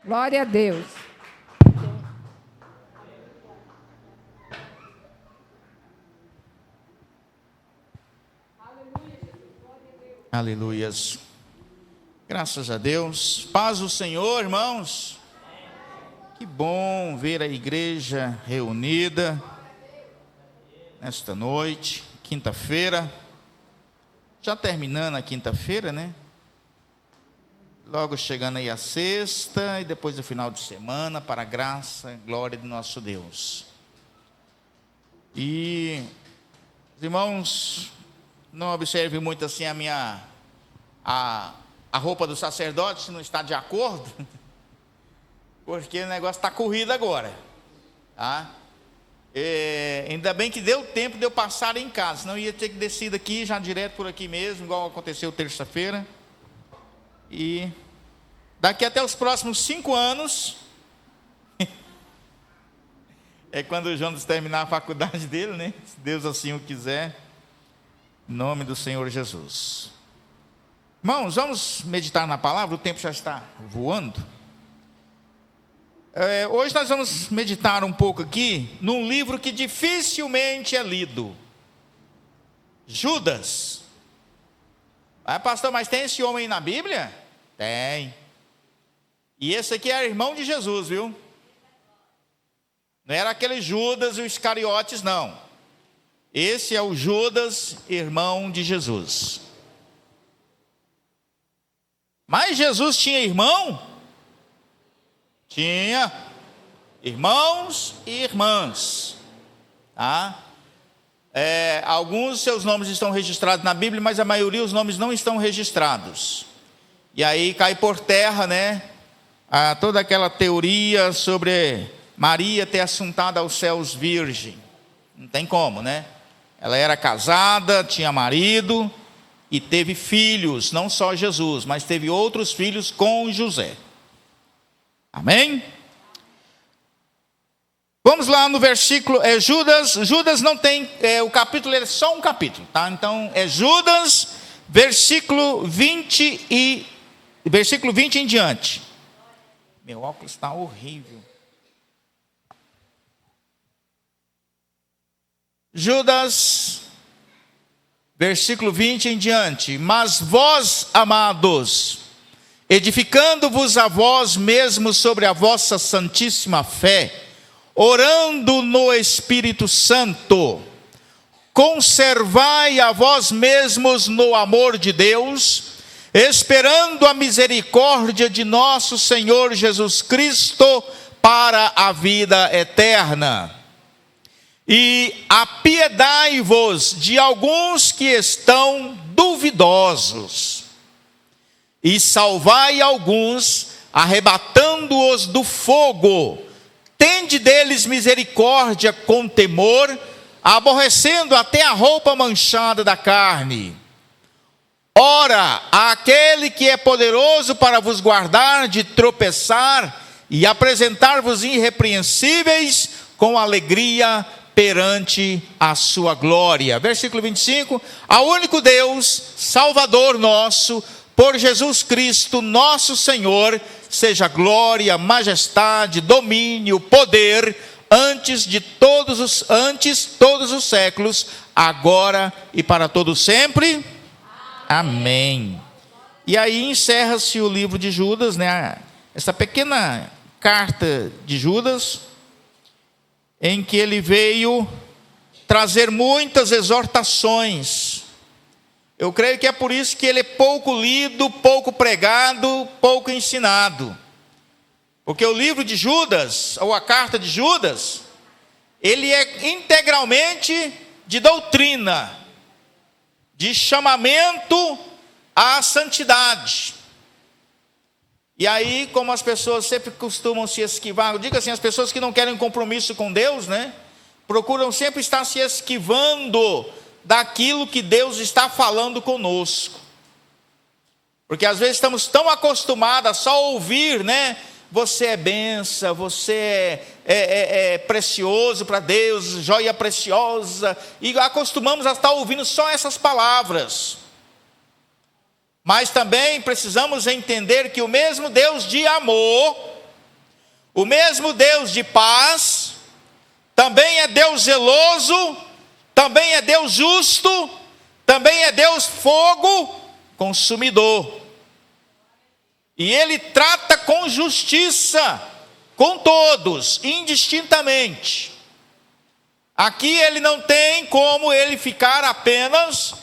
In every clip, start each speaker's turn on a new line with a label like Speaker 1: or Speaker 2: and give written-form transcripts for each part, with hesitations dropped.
Speaker 1: Glória a Deus.
Speaker 2: Aleluias. Graças a Deus. Paz do Senhor, irmãos. Que bom ver a igreja reunida nesta noite, quinta-feira. Já terminando a quinta-feira, né? Logo chegando aí a sexta e depois o final de semana, para a graça e glória de nosso Deus. E, os irmãos, não observe muito assim a roupa do sacerdote, se não está de acordo, porque o negócio está corrido agora, tá? Ainda bem que deu tempo de eu passar em casa, senão eu ia ter que descer daqui, já direto por aqui mesmo, igual aconteceu terça-feira. E daqui até os próximos 5 anos, é quando o Jonas terminar a faculdade dele, né? Se Deus assim o quiser, em nome do Senhor Jesus. Irmãos, vamos meditar na palavra, o tempo já está voando. Hoje nós vamos meditar um pouco aqui num livro que dificilmente é lido. Judas. Pastor, mas tem esse homem na Bíblia? Tem. E esse aqui é irmão de Jesus, viu? Não era aquele Judas e os Iscariotes, não. Esse é o Judas, irmão de Jesus. Mas Jesus tinha irmão? Tinha. Irmãos e irmãs. Tá? Alguns seus nomes estão registrados na Bíblia, mas a maioria os nomes não estão registrados. E aí cai por terra, né? Toda aquela teoria sobre Maria ter assuntado aos céus virgem. Não tem como, né? Ela era casada, tinha marido e teve filhos, não só Jesus, mas teve outros filhos com José. Amém? Vamos lá no versículo, Judas não tem, o capítulo é só um capítulo, tá? Então é Judas, versículo 20 em diante. Meu óculos está horrível. Judas, versículo 20 em diante. Mas vós, amados, edificando-vos a vós mesmos sobre a vossa santíssima fé, orando no Espírito Santo, conservai a vós mesmos no amor de Deus, esperando a misericórdia de nosso Senhor Jesus Cristo para a vida eterna. E apiedai-vos de alguns que estão duvidosos, e salvai alguns, arrebatando-os do fogo. Tende deles misericórdia com temor, aborrecendo até a roupa manchada da carne. Ora, aquele que é poderoso para vos guardar de tropeçar e apresentar-vos irrepreensíveis com alegria perante a sua glória. Versículo 25. Ao único Deus, Salvador nosso, por Jesus Cristo, nosso Senhor, seja glória, majestade, domínio, poder, antes todos os séculos, agora e para todo sempre. Amém. E aí encerra-se o livro de Judas, né? Essa pequena carta de Judas, em que ele veio trazer muitas exortações. Eu creio que é por isso que ele é pouco lido, pouco pregado, pouco ensinado. Porque o livro de Judas, ou a carta de Judas, ele é integralmente de doutrina, de chamamento à santidade. E aí, como as pessoas sempre costumam se esquivar, eu digo assim, as pessoas que não querem compromisso com Deus, né, procuram sempre estar se esquivando daquilo que Deus está falando conosco. Porque às vezes estamos tão acostumados a só ouvir, né, você é bênção, você é precioso para Deus, joia preciosa, e acostumamos a estar ouvindo só essas palavras. Mas também precisamos entender que o mesmo Deus de amor O mesmo Deus de paz também é Deus zeloso, também é Deus justo, também é Deus fogo consumidor. E Ele trata com justiça com todos, indistintamente. Aqui Ele não tem como Ele ficar apenas,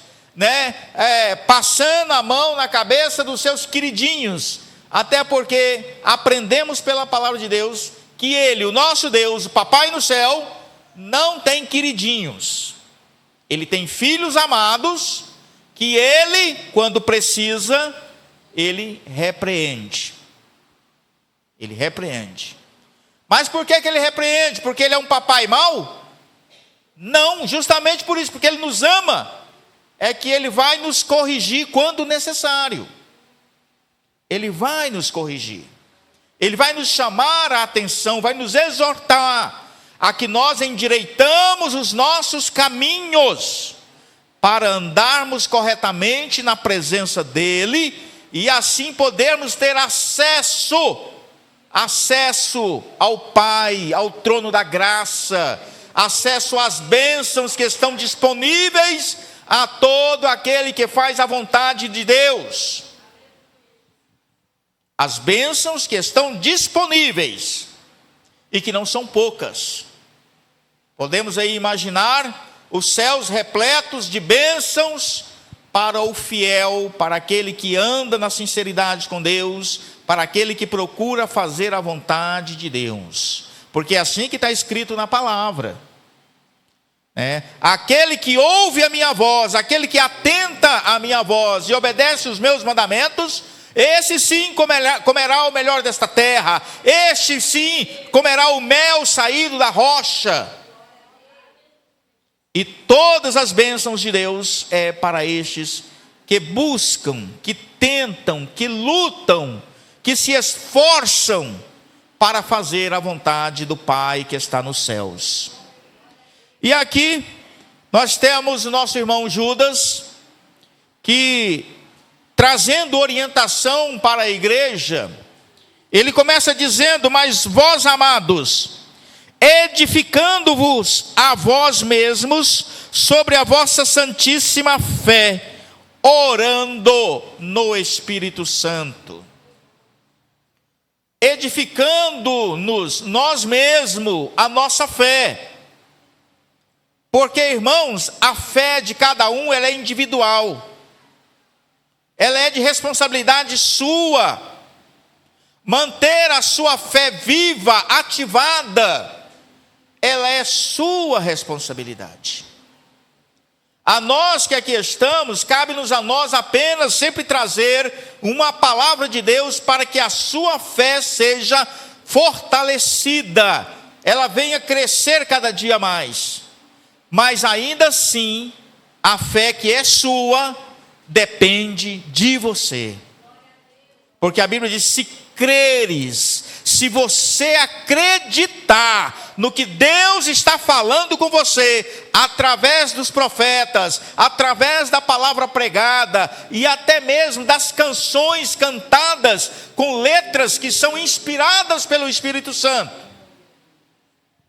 Speaker 2: passando a mão na cabeça dos seus queridinhos. Até porque aprendemos pela palavra de Deus que Ele, o nosso Deus, o Papai no céu, não tem queridinhos. Ele tem filhos amados que Ele, quando precisa, Ele repreende. Ele repreende. Mas por que Ele repreende? Porque Ele é um papai mau? Não, justamente por isso, porque Ele nos ama. É que Ele vai nos corrigir quando necessário. Ele vai nos corrigir. Ele vai nos chamar a atenção, vai nos exortar a que nós endireitamos os nossos caminhos para andarmos corretamente na presença dEle e assim podermos ter acesso ao Pai, ao trono da graça, acesso às bênçãos que estão disponíveis a todo aquele que faz a vontade de Deus. As bênçãos que estão disponíveis e que não são poucas. Podemos aí imaginar os céus repletos de bênçãos para o fiel, para aquele que anda na sinceridade com Deus, para aquele que procura fazer a vontade de Deus. Porque é assim que está escrito na palavra. Aquele que ouve a minha voz, aquele que atenta à minha voz e obedece os meus mandamentos, esse sim comerá o melhor desta terra, este sim comerá o mel saído da rocha. E todas as bênçãos de Deus é para estes que buscam, que tentam, que lutam, que se esforçam para fazer a vontade do Pai que está nos céus. E aqui nós temos o nosso irmão Judas, que trazendo orientação para a igreja, ele começa dizendo: mas vós, amados, edificando-vos a vós mesmos sobre a vossa santíssima fé, orando no Espírito Santo. Edificando-nos nós mesmos a nossa fé. Porque, irmãos, a fé de cada um ela é individual. Ela é de responsabilidade sua. Manter a sua fé viva, ativada, ela é sua responsabilidade. A nós que aqui estamos, cabe-nos a nós apenas sempre trazer uma palavra de Deus para que a sua fé seja fortalecida, ela venha crescer cada dia mais. Mas ainda assim, a fé que é sua depende de você. Porque a Bíblia diz: se creres, se você acreditar no que Deus está falando com você, através dos profetas, através da palavra pregada, e até mesmo das canções cantadas, com letras que são inspiradas pelo Espírito Santo,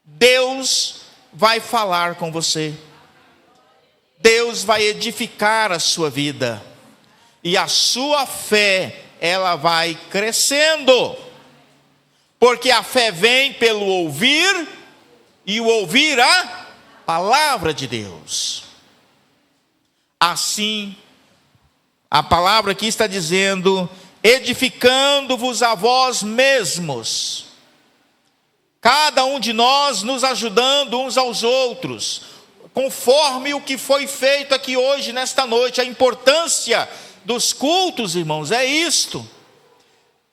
Speaker 2: Deus vai falar com você. Deus vai edificar a sua vida. E a sua fé, ela vai crescendo. Porque a fé vem pelo ouvir, e o ouvir a palavra de Deus. Assim, a palavra aqui está dizendo: edificando-vos a vós mesmos. Cada um de nós nos ajudando uns aos outros, conforme o que foi feito aqui hoje, nesta noite. A importância dos cultos, irmãos, é isto.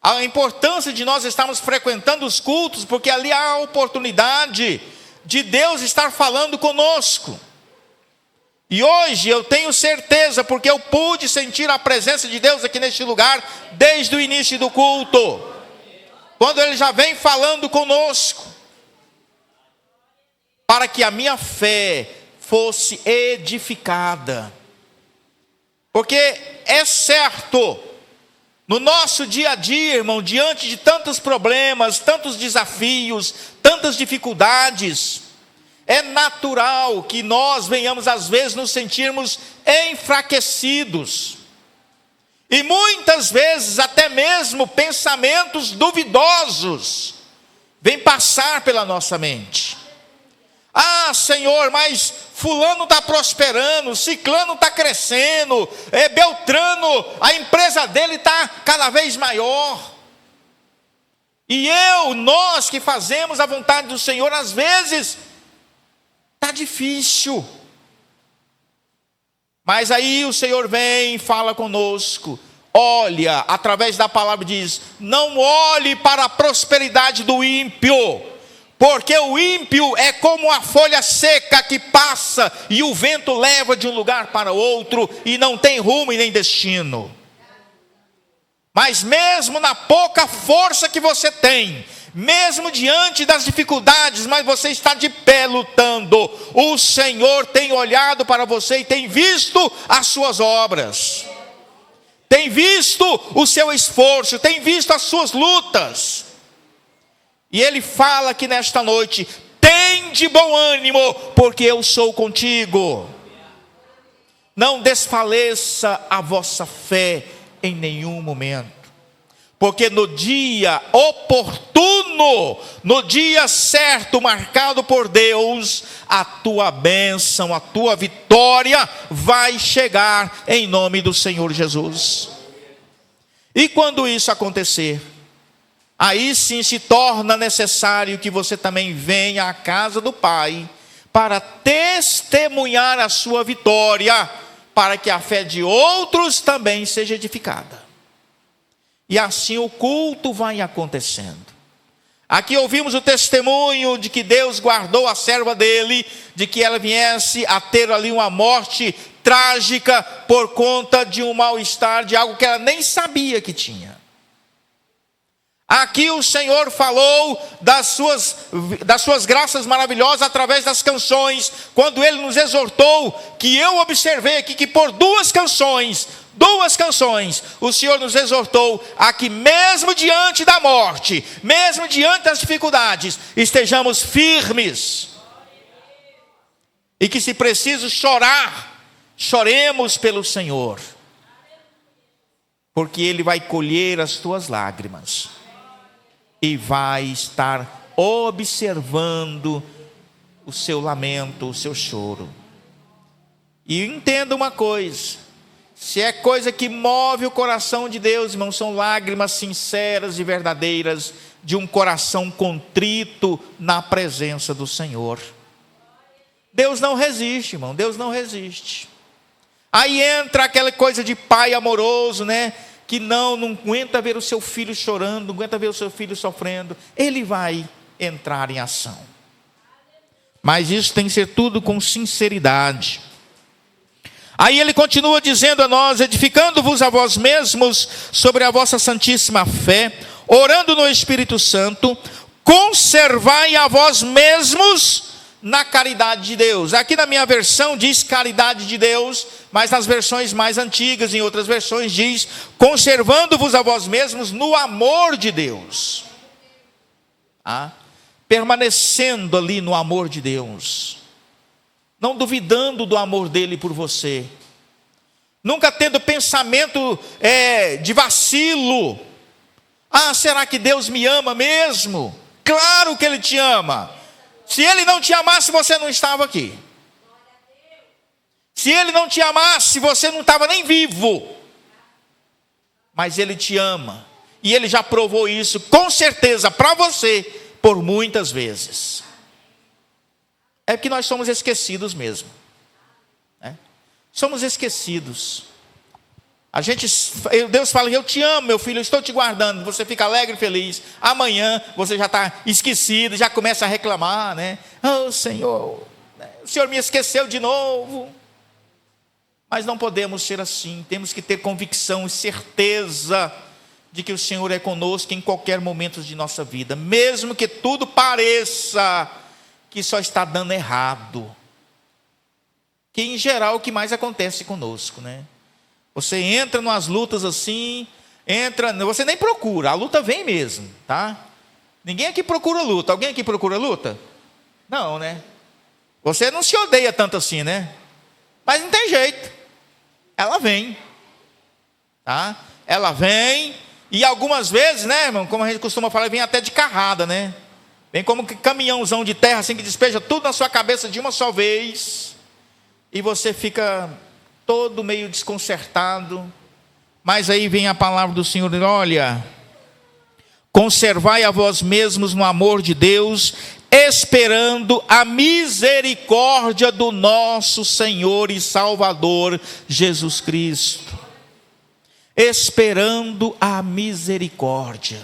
Speaker 2: A importância de nós estarmos frequentando os cultos, porque ali há a oportunidade de Deus estar falando conosco. E hoje eu tenho certeza, porque eu pude sentir a presença de Deus aqui neste lugar, desde o início do culto, quando Ele já vem falando conosco, para que a minha fé fosse edificada. Porque é certo, No nosso dia a dia, irmão, diante de tantos problemas, tantos desafios, tantas dificuldades, é natural que nós venhamos às vezes nos sentirmos enfraquecidos. E muitas vezes até mesmo pensamentos duvidosos vêm passar pela nossa mente. Ah, Senhor, mas fulano está prosperando, ciclano está crescendo, Beltrano, a empresa dele está cada vez maior. E nós que fazemos a vontade do Senhor, às vezes, está difícil. Mas aí o Senhor vem e fala conosco. Olha, através da palavra diz, não olhe para a prosperidade do ímpio, porque o ímpio é como a folha seca que passa e o vento leva de um lugar para outro e não tem rumo e nem destino. Mas mesmo na pouca força que você tem, mesmo diante das dificuldades, mas você está de pé lutando, o Senhor tem olhado para você e tem visto as suas obras, tem visto o seu esforço, tem visto as suas lutas. E Ele fala aqui nesta noite, tem de bom ânimo, porque eu sou contigo. Não desfaleça a vossa fé em nenhum momento. Porque no dia oportuno, no dia certo, marcado por Deus, a tua bênção, a tua vitória vai chegar em nome do Senhor Jesus. E quando isso acontecer, aí sim se torna necessário que você também venha à casa do Pai, para testemunhar a sua vitória, para que a fé de outros também seja edificada. E assim o culto vai acontecendo. Aqui ouvimos o testemunho de que Deus guardou a serva dele, de que ela viesse a ter ali uma morte trágica por conta de um mal-estar, de algo que ela nem sabia que tinha. Aqui o Senhor falou das suas graças maravilhosas através das canções, quando Ele nos exortou, que eu observei aqui que por duas canções, o Senhor nos exortou a que mesmo diante da morte, mesmo diante das dificuldades, estejamos firmes. E que se preciso chorar, choremos pelo Senhor, porque Ele vai colher as tuas lágrimas. E vai estar observando o seu lamento, o seu choro. E entenda uma coisa: se é coisa que move o coração de Deus, irmão, são lágrimas sinceras e verdadeiras de um coração contrito na presença do Senhor. Deus não resiste, irmão, Deus não resiste. Aí entra aquela coisa de pai amoroso, né? Que não aguenta ver o seu filho chorando, não aguenta ver o seu filho sofrendo. Ele vai entrar em ação. Mas isso tem que ser tudo com sinceridade. Aí ele continua dizendo a nós: edificando-vos a vós mesmos sobre a vossa santíssima fé, orando no Espírito Santo, conservai a vós mesmos na caridade de Deus. Aqui na minha versão diz caridade de Deus, mas nas versões mais antigas, em outras versões diz conservando-vos a vós mesmos no amor de Deus. Permanecendo ali no amor de Deus, não duvidando do amor dele por você, nunca tendo pensamento de vacilo. Será que Deus me ama mesmo? Claro que Ele te ama. Se Ele não te amasse, você não estava aqui. Se Ele não te amasse, você não estava nem vivo. Mas Ele te ama. E Ele já provou isso, com certeza, para você, por muitas vezes. É que nós somos esquecidos mesmo. Somos esquecidos. Deus fala: eu te amo, meu filho, eu estou te guardando. Você fica alegre e feliz. Amanhã você já está esquecido, já começa a reclamar, né? Oh, Senhor, o Senhor me esqueceu de novo. Mas não podemos ser assim. Temos que ter convicção e certeza de que o Senhor é conosco em qualquer momento de nossa vida, mesmo que tudo pareça que só está dando errado. Que em geral é o que mais acontece conosco, né? Você entra nas lutas assim, entra, você nem procura, a luta vem mesmo, tá? Ninguém aqui procura luta. Alguém aqui procura luta? Não, né? Você não se odeia tanto assim, né? Mas não tem jeito. Ela vem. Tá? Ela vem. E algumas vezes, né, irmão? Como a gente costuma falar, vem até de carrada, né? Vem como que caminhãozão de terra, assim, que despeja tudo na sua cabeça de uma só vez. E você fica todo meio desconcertado. Mas aí vem a palavra do Senhor: olha, conservai a vós mesmos no amor de Deus, esperando a misericórdia do nosso Senhor e Salvador Jesus Cristo. Esperando a misericórdia.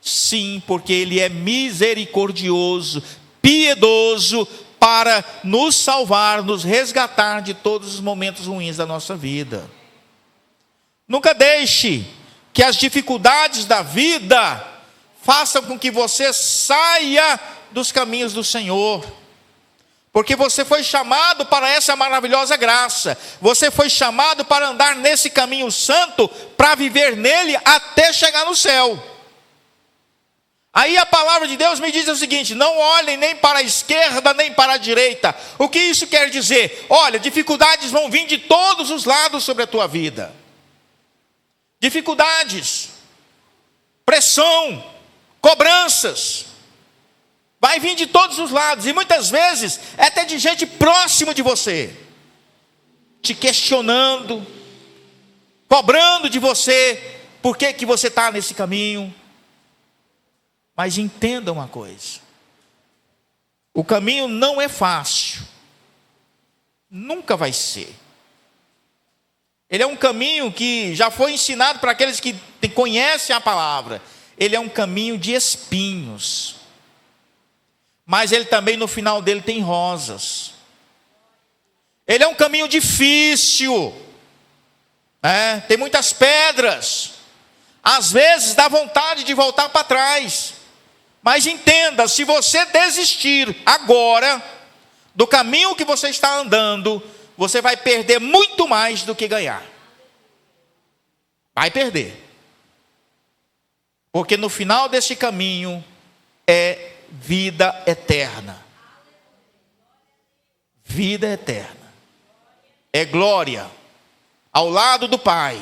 Speaker 2: Sim, porque Ele é misericordioso, piedoso, para nos salvar, nos resgatar de todos os momentos ruins da nossa vida. Nunca deixe que as dificuldades da vida façam com que você saia dos caminhos do Senhor. Porque você foi chamado para essa maravilhosa graça. Você foi chamado para andar nesse caminho santo, para viver nele até chegar no céu. Aí a palavra de Deus me diz o seguinte: não olhem nem para a esquerda, nem para a direita. O que isso quer dizer? Olha, dificuldades vão vir de todos os lados sobre a tua vida. Dificuldades, pressão, cobranças, vai vir de todos os lados, e muitas vezes é até de gente próximo de você, te questionando, cobrando de você, por que você está nesse caminho. Mas entenda uma coisa: o caminho não é fácil, nunca vai ser. Ele é um caminho que já foi ensinado para aqueles que conhecem a palavra. Ele é um caminho de espinhos. Mas ele também, no final dele, tem rosas. Ele é um caminho difícil. Tem muitas pedras. Às vezes dá vontade de voltar para trás. Mas entenda, se você desistir agora do caminho que você está andando, você vai perder muito mais do que ganhar. Vai perder. Porque no final desse caminho é vida eterna. Vida eterna. É glória ao lado do Pai,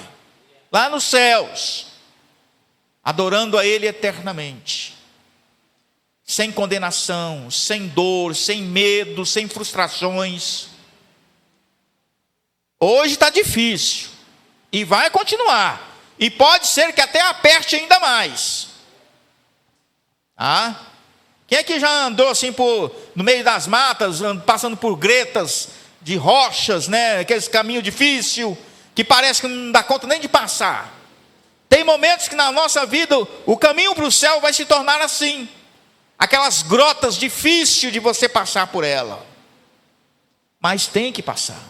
Speaker 2: lá nos céus, adorando a Ele eternamente. Sem condenação, sem dor, sem medo, sem frustrações. Hoje está difícil, e vai continuar, e pode ser que até aperte ainda mais. Quem é que já andou assim no meio das matas, passando por gretas de rochas, né? Aqueles caminhos difíceis, que parece que não dá conta nem de passar. Tem momentos que na nossa vida, o caminho para o céu vai se tornar assim, aquelas grotas difíceis de você passar por ela. Mas tem que passar.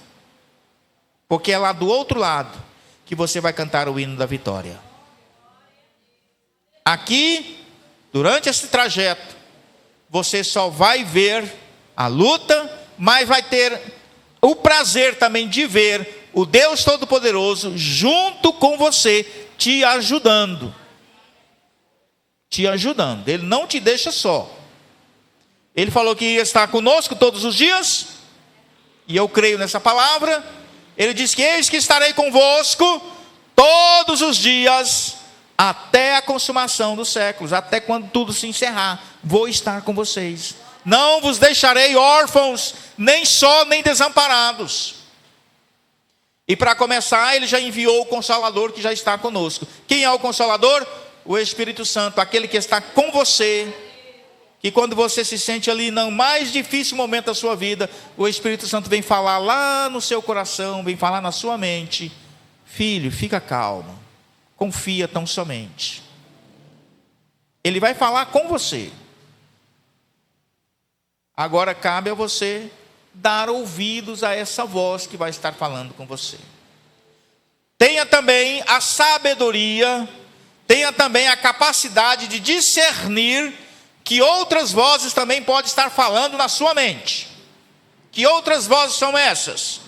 Speaker 2: Porque é lá do outro lado que você vai cantar o hino da vitória. Aqui, durante esse trajeto, você só vai ver a luta, mas vai ter o prazer também de ver o Deus Todo-Poderoso junto com você, te ajudando. Te ajudando. Ele não te deixa só. Ele falou que ia estar conosco todos os dias, e eu creio nessa palavra. Ele diz que eis que estarei convosco todos os dias, até a consumação dos séculos, até quando tudo se encerrar, vou estar com vocês. Não vos deixarei órfãos, nem só, nem desamparados. E para começar, ele já enviou o Consolador que já está conosco. Quem é o Consolador? O Espírito Santo, aquele que está com você, que quando você se sente ali no mais difícil momento da sua vida, o Espírito Santo vem falar lá no seu coração, vem falar na sua mente: filho, fica calmo, confia tão somente. Ele vai falar com você. Agora cabe a você dar ouvidos a essa voz que vai estar falando com você. Tenha também a sabedoria, tenha também a capacidade de discernir que outras vozes também podem estar falando na sua mente. Que outras vozes são essas?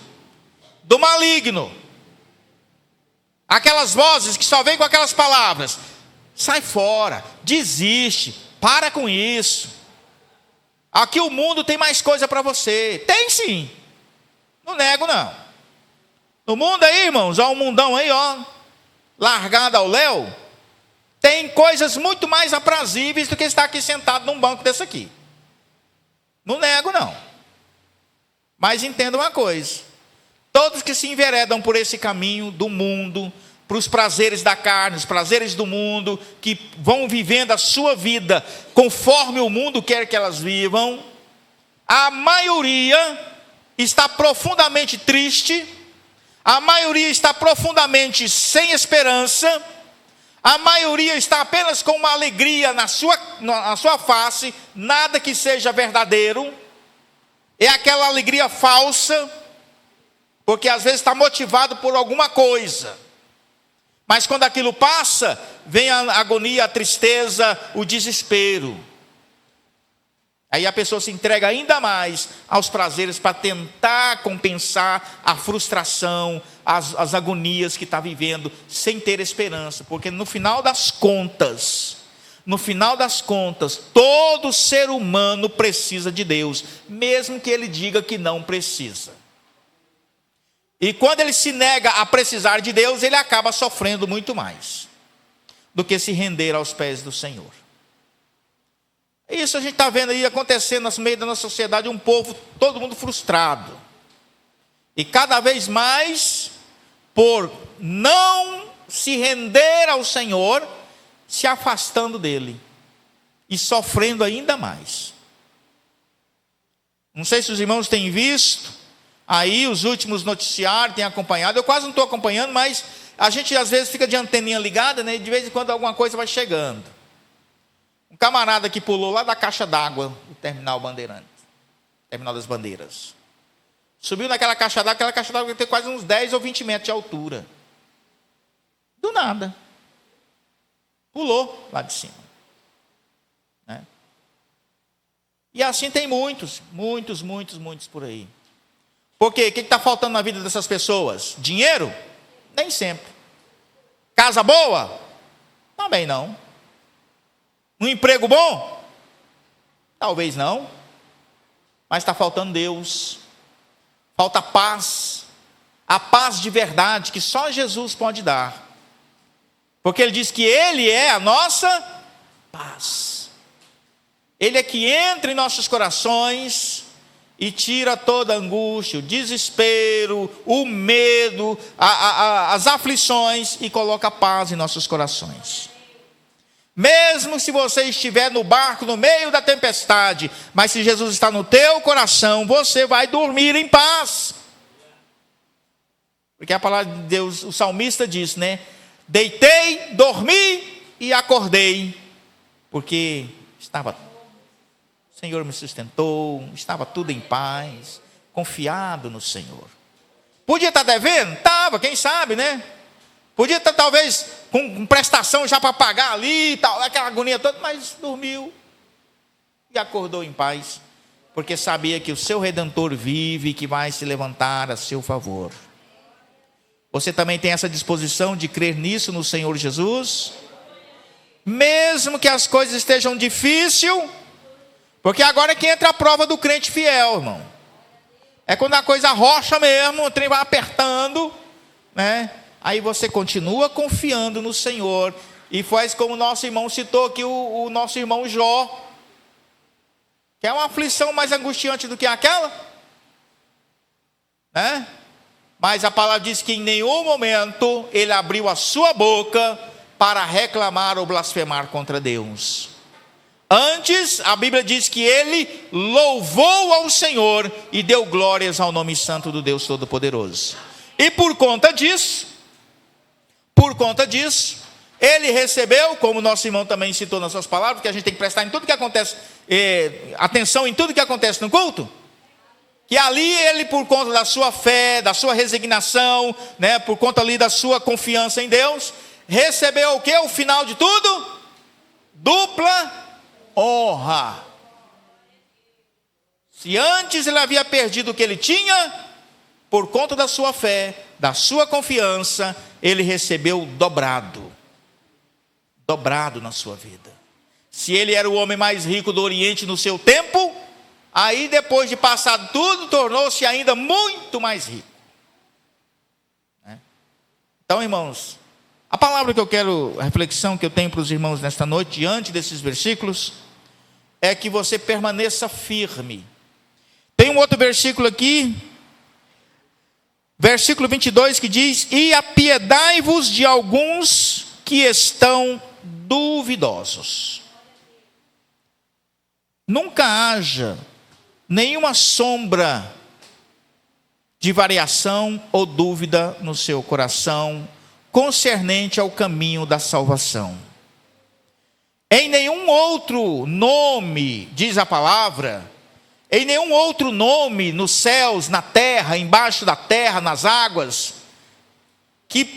Speaker 2: Do maligno. Aquelas vozes que só vêm com aquelas palavras: sai fora, desiste, para com isso. Aqui o mundo tem mais coisa para você. Tem sim, não nego não. No mundo aí, irmãos, ó, um mundão aí, ó, largado ao léu, tem coisas muito mais aprazíveis do que estar aqui sentado num banco desse aqui. Não nego não. Mas entenda uma coisa: todos que se enveredam por esse caminho do mundo, para os prazeres da carne, os prazeres do mundo, que vão vivendo a sua vida conforme o mundo quer que elas vivam, a maioria está profundamente triste, a maioria está profundamente sem esperança, a maioria está apenas com uma alegria na sua face, nada que seja verdadeiro, é aquela alegria falsa, porque às vezes está motivado por alguma coisa. Mas quando aquilo passa, vem a agonia, a tristeza, o desespero. Aí a pessoa se entrega ainda mais aos prazeres para tentar compensar a frustração, as agonias que está vivendo, sem ter esperança. Porque no final das contas, todo ser humano precisa de Deus, mesmo que ele diga que não precisa. E quando ele se nega a precisar de Deus, ele acaba sofrendo muito mais do que se render aos pés do Senhor. Isso a gente está vendo aí acontecendo no meio da nossa sociedade, um povo, todo mundo frustrado. E cada vez mais, por não se render ao Senhor, se afastando dele e sofrendo ainda mais. Não sei se os irmãos têm visto aí os últimos noticiários, têm acompanhado. Eu quase não estou acompanhando, mas a gente às vezes fica de anteninha ligada, né? De vez em quando alguma coisa vai chegando. Um camarada que pulou lá da caixa d'água do terminal Bandeirantes, terminal das Bandeiras. Subiu naquela caixa d'água, aquela caixa d'água tem quase uns 10 ou 20 metros de altura. Do nada. Pulou lá de cima. Né? E assim tem muitos por aí. Por quê? O que está faltando na vida dessas pessoas? Dinheiro? Nem sempre. Casa boa? Também não. Um emprego bom? Talvez não. Mas está faltando Deus. Falta paz. A paz de verdade que só Jesus pode dar. Porque Ele diz que Ele é a nossa paz. Ele é que entra em nossos corações e tira toda a angústia, o desespero, o medo, as aflições, e coloca paz em nossos corações. Mesmo se você estiver no barco no meio da tempestade, mas se Jesus está no teu coração, você vai dormir em paz. Porque a palavra de Deus, o salmista diz, né? Deitei, dormi e acordei, porque o Senhor me sustentou, estava tudo em paz, confiado no Senhor. Podia estar devendo? Estava, quem sabe, né? Podia estar talvez com prestação já para pagar ali, tal, aquela agonia toda, mas dormiu e acordou em paz, porque sabia que o seu Redentor vive e que vai se levantar a seu favor. Você também tem essa disposição de crer nisso no Senhor Jesus? Mesmo que as coisas estejam difíceis, porque agora é que entra a prova do crente fiel, irmão. É quando a coisa rocha mesmo, o trem vai apertando, né? Aí você continua confiando no Senhor. E faz como o nosso irmão citou aqui, o nosso irmão Jó. Quer uma aflição mais angustiante do que aquela? Né? Mas a palavra diz que em nenhum momento ele abriu a sua boca para reclamar ou blasfemar contra Deus. Antes, a Bíblia diz que ele louvou ao Senhor e deu glórias ao nome santo do Deus Todo-Poderoso. E por conta disso, ele recebeu, como nosso irmão também citou nas suas palavras, que a gente tem que prestar em tudo que acontece, atenção em tudo que acontece no culto, que ali ele, por conta da sua fé, da sua resignação, né, por conta ali da sua confiança em Deus, recebeu o que? O final de tudo? Dupla honra. Se antes ele havia perdido o que ele tinha, por conta da sua fé, da sua confiança, ele recebeu dobrado na sua vida. Se ele era o homem mais rico do Oriente no seu tempo, aí depois de passado tudo, tornou-se ainda muito mais rico. Então, irmãos, a palavra que eu quero, a reflexão que eu tenho para os irmãos nesta noite, diante desses versículos, é que você permaneça firme. Tem um outro versículo aqui, versículo 22, que diz: e apiedai-vos de alguns que estão duvidosos. Nunca haja nenhuma sombra de variação ou dúvida no seu coração concernente ao caminho da salvação. Em nenhum outro nome, diz a palavra, em nenhum outro nome nos céus, na terra, embaixo da terra, nas águas, que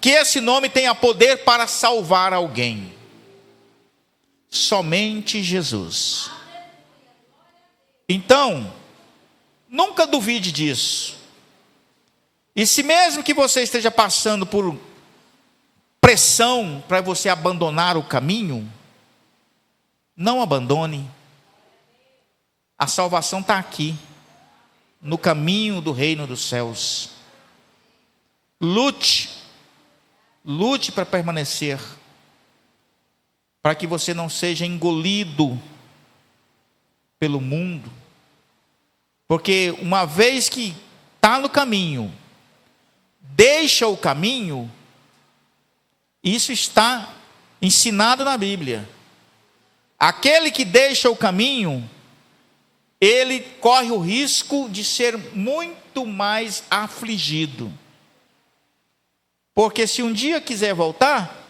Speaker 2: esse nome tenha poder para salvar alguém. Somente Jesus. Então, nunca duvide disso. E se mesmo que você esteja passando por pressão para você abandonar o caminho, não abandone. A salvação está aqui, no caminho do reino dos céus. Lute para permanecer, para que você não seja engolido pelo mundo. Porque uma vez que está no caminho, deixa o caminho, isso está ensinado na Bíblia. Aquele que deixa o caminho, ele corre o risco de ser muito mais afligido. Porque se um dia quiser voltar,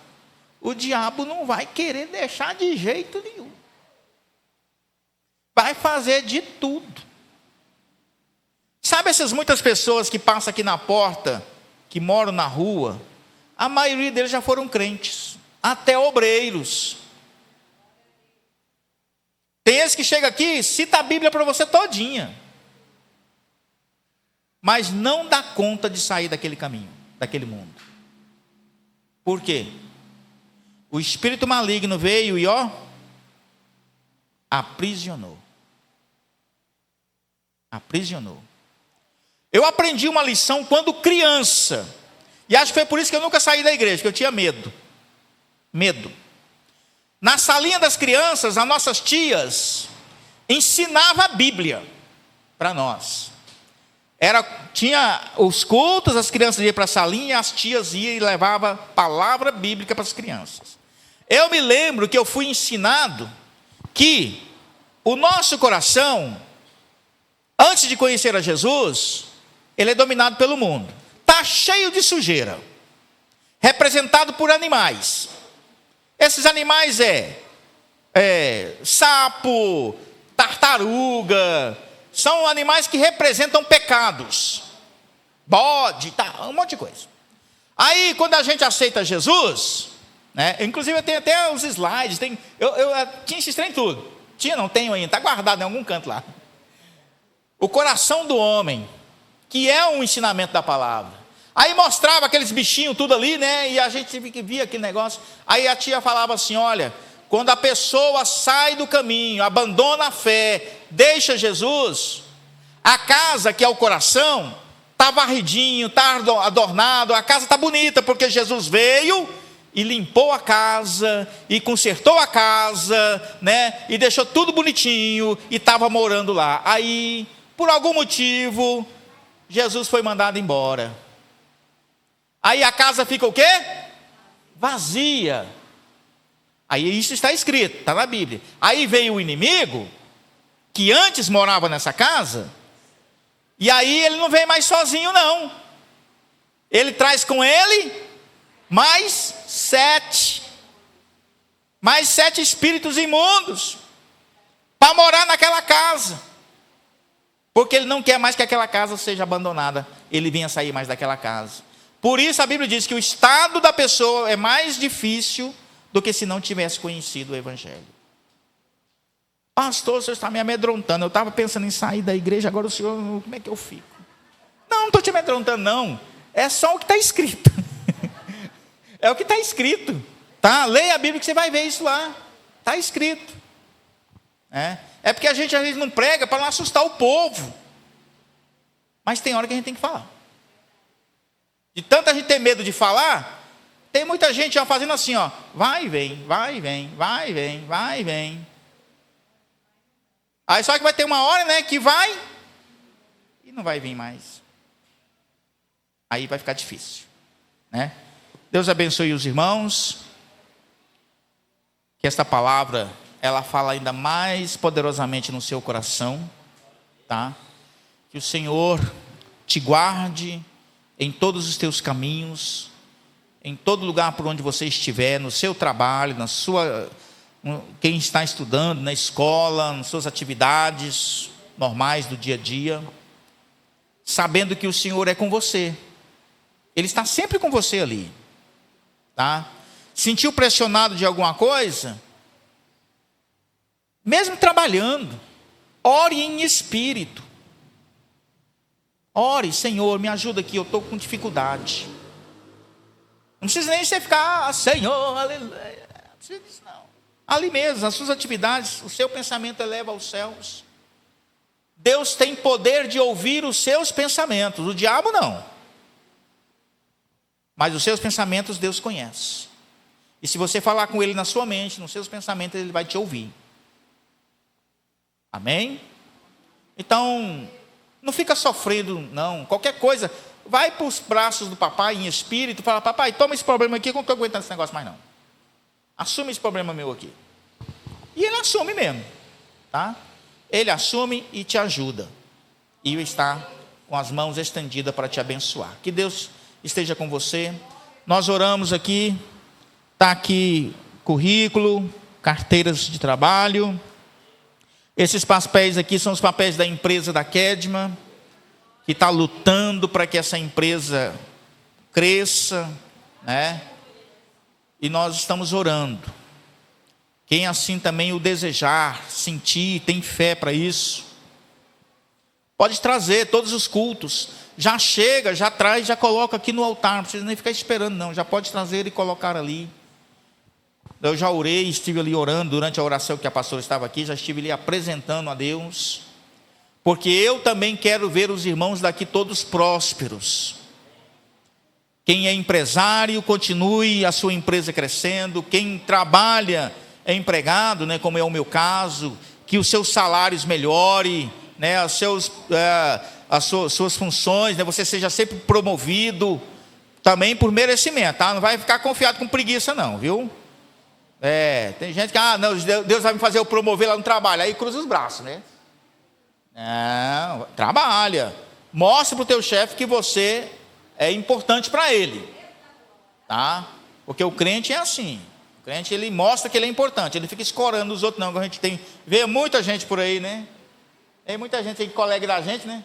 Speaker 2: o diabo não vai querer deixar de jeito nenhum. Vai fazer de tudo. Sabe essas muitas pessoas que passam aqui na porta, que moram na rua? A maioria deles já foram crentes, até obreiros. Tem esse que chega aqui, cita a Bíblia para você todinha, mas não dá conta de sair daquele caminho, daquele mundo. Por quê? O espírito maligno veio e aprisionou. Eu aprendi uma lição quando criança, e acho que foi por isso que eu nunca saí da igreja, porque eu tinha medo. Na salinha das crianças, as nossas tias ensinavam a Bíblia para nós. Tinha os cultos, as crianças iam para a salinha, as tias iam e levavam palavra bíblica para as crianças. Eu me lembro que eu fui ensinado que o nosso coração, antes de conhecer a Jesus, ele é dominado pelo mundo. Está cheio de sujeira, representado por animais. Esses animais sapo, tartaruga, são animais que representam pecados. Bode, um monte de coisa. Aí, quando a gente aceita Jesus, né, inclusive eu tenho até os slides, eu tinha esse trem tudo. Não tenho ainda, está guardado em algum canto lá. O coração do homem, que é um ensinamento da palavra. Aí mostrava aqueles bichinhos tudo ali, né? E a gente via aquele negócio. Aí a tia falava assim: olha, quando a pessoa sai do caminho, abandona a fé, deixa Jesus, a casa, que é o coração, está varridinho, está adornado, a casa está bonita, porque Jesus veio e limpou a casa, e consertou a casa, né? E deixou tudo bonitinho, e estava morando lá. Aí, por algum motivo, Jesus foi mandado embora. Aí a casa fica o quê? Vazia. Aí isso está escrito, está na Bíblia. Aí veio o inimigo, que antes morava nessa casa, e aí ele não vem mais sozinho não. Ele traz com ele mais 7 espíritos imundos, para morar naquela casa. Porque ele não quer mais que aquela casa seja abandonada, ele venha sair mais daquela casa. Por isso a Bíblia diz que o estado da pessoa é mais difícil do que se não tivesse conhecido o Evangelho. Pastor, o senhor está me amedrontando. Eu estava pensando em sair da igreja, agora o senhor, como é que eu fico? Não estou te amedrontando não. É só o que está escrito. É o que está escrito. Tá? Leia a Bíblia que você vai ver isso lá. Está escrito. É porque a gente às vezes não prega para não assustar o povo. Mas tem hora que a gente tem que falar. De tanta gente ter medo de falar, tem muita gente já fazendo assim, ó. Vai e vem, vai e vem, vai e vem, vai e vem. Aí só que vai ter uma hora, né, que vai e não vai vir mais. Aí vai ficar difícil, né? Deus abençoe os irmãos. Que esta palavra, ela fala ainda mais poderosamente no seu coração, tá? Que o Senhor te guarde em todos os teus caminhos, em todo lugar por onde você estiver, no seu trabalho, quem está estudando, na escola, nas suas atividades normais do dia a dia, sabendo que o Senhor é com você. Ele está sempre com você ali, tá? Sentiu pressionado de alguma coisa? Mesmo trabalhando, ore em espírito. Ore, Senhor, me ajuda aqui, eu estou com dificuldade. Não precisa nem você ficar, Senhor, aleluia. Não precisa disso, não. Ali mesmo, as suas atividades, o seu pensamento eleva aos céus. Deus tem poder de ouvir os seus pensamentos, o diabo não. Mas os seus pensamentos Deus conhece. E se você falar com Ele na sua mente, nos seus pensamentos, Ele vai te ouvir. Amém? Então, não fica sofrendo, não. Qualquer coisa, vai para os braços do papai em espírito, fala, papai, toma esse problema aqui, eu não estou aguentando esse negócio mais não. Assume esse problema meu aqui. E ele assume mesmo, tá? Ele assume e te ajuda. E está com as mãos estendidas para te abençoar. Que Deus esteja com você. Nós oramos aqui, está aqui currículo, carteiras de trabalho. Esses papéis aqui são os papéis da empresa da Kedma, que está lutando para que essa empresa cresça, né? E nós estamos orando. Quem assim também o desejar, sentir, tem fé para isso, pode trazer todos os cultos. Já chega, já traz, já coloca aqui no altar. Não precisa nem ficar esperando, não. Já pode trazer e colocar ali. Eu já orei, estive ali orando durante a oração que a pastora estava aqui. Já estive ali apresentando a Deus. Porque eu também quero ver os irmãos daqui todos prósperos. Quem é empresário, continue a sua empresa crescendo. Quem trabalha, é empregado, né, como é o meu caso, que os seus salários melhorem, né, as suas funções, né, você seja sempre promovido, também por merecimento, tá? Não vai ficar confiado com preguiça não, viu? Tem gente que, não, Deus vai me fazer eu promover lá no trabalho, aí cruza os braços, né? Não, trabalha, mostra para o teu chefe que você é importante para ele, tá? Porque o crente é assim. O crente, ele mostra que ele é importante, ele fica escorando os outros, não. A gente vê muita gente por aí, né? Tem muita gente aí, colega da gente, né?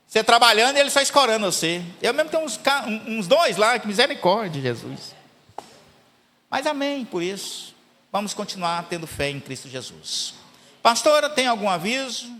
Speaker 2: Você trabalhando e ele sai escorando você. Eu mesmo tenho uns dois lá, que misericórdia, Jesus. Mas amém por isso. Vamos continuar tendo fé em Cristo Jesus. Pastora, tem algum aviso?